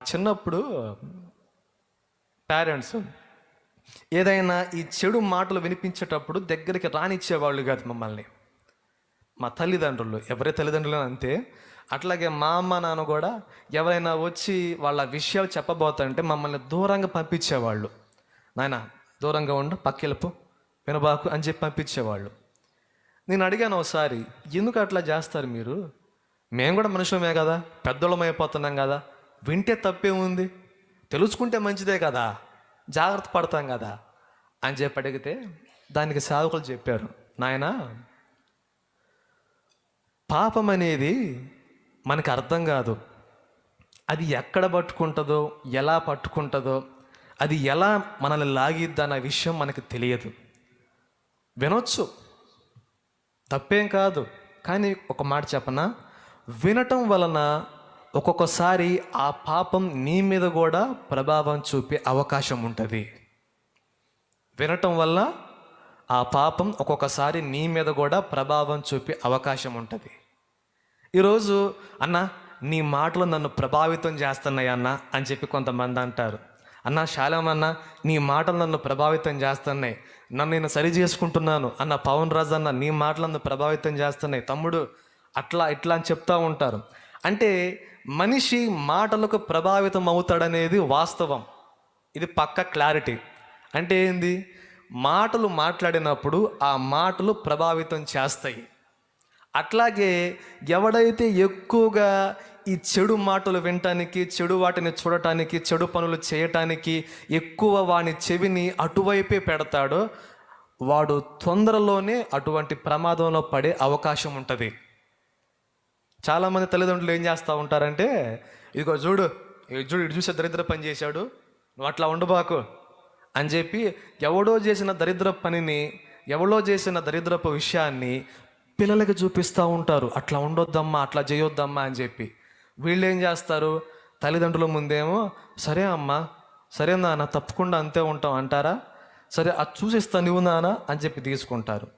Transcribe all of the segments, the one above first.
చిన్నప్పుడు పేరెంట్స్ ఏదైనా ఈ చెడు మాటలు వినిపించేటప్పుడు దగ్గరికి రానిచ్చేవాళ్ళు కాదు మమ్మల్ని. మా తల్లిదండ్రులు, ఎవరి తల్లిదండ్రులు అంతే. అట్లాగే మా అమ్మ నాన్న కూడా ఎవరైనా వచ్చి వాళ్ళ విషయాలు చెప్పబోతుంటే మమ్మల్ని దూరంగా పంపించేవాళ్ళు. నాయన దూరంగా ఉండు, పక్కెలుపు, వినబాకు అని చెప్పి పంపించేవాళ్ళు. నేను అడిగాను ఒకసారి, ఎందుకు అట్లా చేస్తారు మీరు? మేము కూడా మనుషులమే కదా, పెద్దోళ్ళమైపోతున్నాం కదా, వింటే తప్పే ఉంది, తెలుసుకుంటే మంచిదే కదా, జాగ్రత్త పడతాం కదా అని చెప్పి అడిగితే దానికి సాధకులు చెప్పారు, నాయన పాపం అనేది మనకు అర్థం కాదు. అది ఎక్కడ పట్టుకుంటుందో, ఎలా పట్టుకుంటుందో, అది ఎలా మనల్ని లాగిద్దన్న విషయం మనకు తెలియదు. వినొచ్చు, తప్పేం కాదు. కానీ ఒక మాట చెప్పనా, వినటం వలన ఒక్కొక్కసారి ఆ పాపం నీ మీద కూడా ప్రభావం చూపే అవకాశం ఉంటుంది. వినటం వల్ల ఆ పాపం ఒక్కొక్కసారి నీ మీద కూడా ప్రభావం చూపే అవకాశం ఉంటుంది. ఈరోజు అన్న నీ మాటలు నన్ను ప్రభావితం చేస్తున్నాయి అన్న అని చెప్పి కొంతమంది అంటారు. అన్న శాలం అన్న నీ మాటలు నన్ను ప్రభావితం చేస్తున్నాయి, నన్ను నేను సరి చేసుకుంటున్నాను అన్న. పవన్ రాజు అన్న నీ మాటలు నన్ను ప్రభావితం చేస్తున్నాయి తమ్ముడు, అట్లా ఇట్లా అని చెప్తూ ఉంటారు. అంటే మనిషి మాటలకు ప్రభావితం అవుతాడనేది వాస్తవం. ఇది పక్క క్లారిటీ. అంటే ఏంది, మాటలు మాట్లాడినప్పుడు ఆ మాటలు ప్రభావితం చేస్తాయి. అట్లాగే ఎవడైతే ఎక్కువగా ఈ చెడు మాటలు వినటానికి, చెడు వాటిని చూడటానికి, చెడు పనులు చేయటానికి ఎక్కువ వాని చెవిని అటువైపే పెడతాడో వాడు తొందరలోనే అటువంటి ప్రమాదంలో పడే అవకాశం ఉంటుంది. చాలామంది తల్లిదండ్రులు ఏం చేస్తూ ఉంటారంటే, ఇదిగో చూడు ఇటు చూసే దరిద్ర పని చేశాడు, నువ్వు అట్లా ఉండబాకు అని చెప్పి ఎవడో చేసిన దరిద్ర పనిని, ఎవడో చేసిన దరిద్రపు విషయాన్ని పిల్లలకి చూపిస్తూ ఉంటారు. అట్లా ఉండొద్దమ్మా, అట్లా చేయొద్దమ్మా అని చెప్పి. వీళ్ళు ఏం చేస్తారు, తల్లిదండ్రుల ముందేమో సరే అమ్మా, సరే నాన్న, తప్పకుండా అంతే ఉంటాం అంటారా, సరే అది చూసిస్తా నువ్వు నాన్న అని చెప్పి తీసుకుంటారు.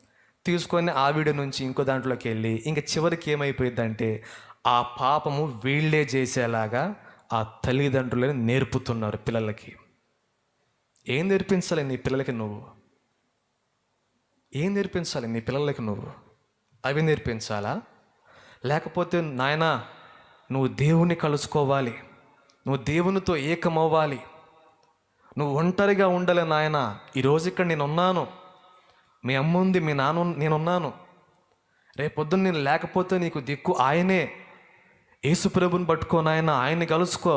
తీసుకొని ఆ వీడియో నుంచి ఇంకో దాంట్లోకి వెళ్ళి ఇంక చివరికి ఏమైపోయిందంటే ఆ పాపము వీళ్ళే చేసేలాగా ఆ తల్లిదండ్రులని నేర్పుతున్నారు పిల్లలకి. ఏం నేర్పించాలి నీ పిల్లలకి నువ్వు? ఏం నేర్పించాలి నీ పిల్లలకి నువ్వు? అవి నేర్పించాలా? లేకపోతే నాయనా నువ్వు దేవుణ్ణి కలుసుకోవాలి, నువ్వు దేవునితో ఏకమవ్వాలి, నువ్వు ఒంటరిగా ఉండలే నాయన, ఈరోజు ఇక్కడ నేనున్నాను, మీ అమ్మ ఉంది, మీ నాన్న నేనున్నాను, రేపొద్దున నేను లేకపోతే నీకు దిక్కు ఆయనే, యేసు ప్రభుని పట్టుకో నాయన, ఆయన్ని కలుసుకో,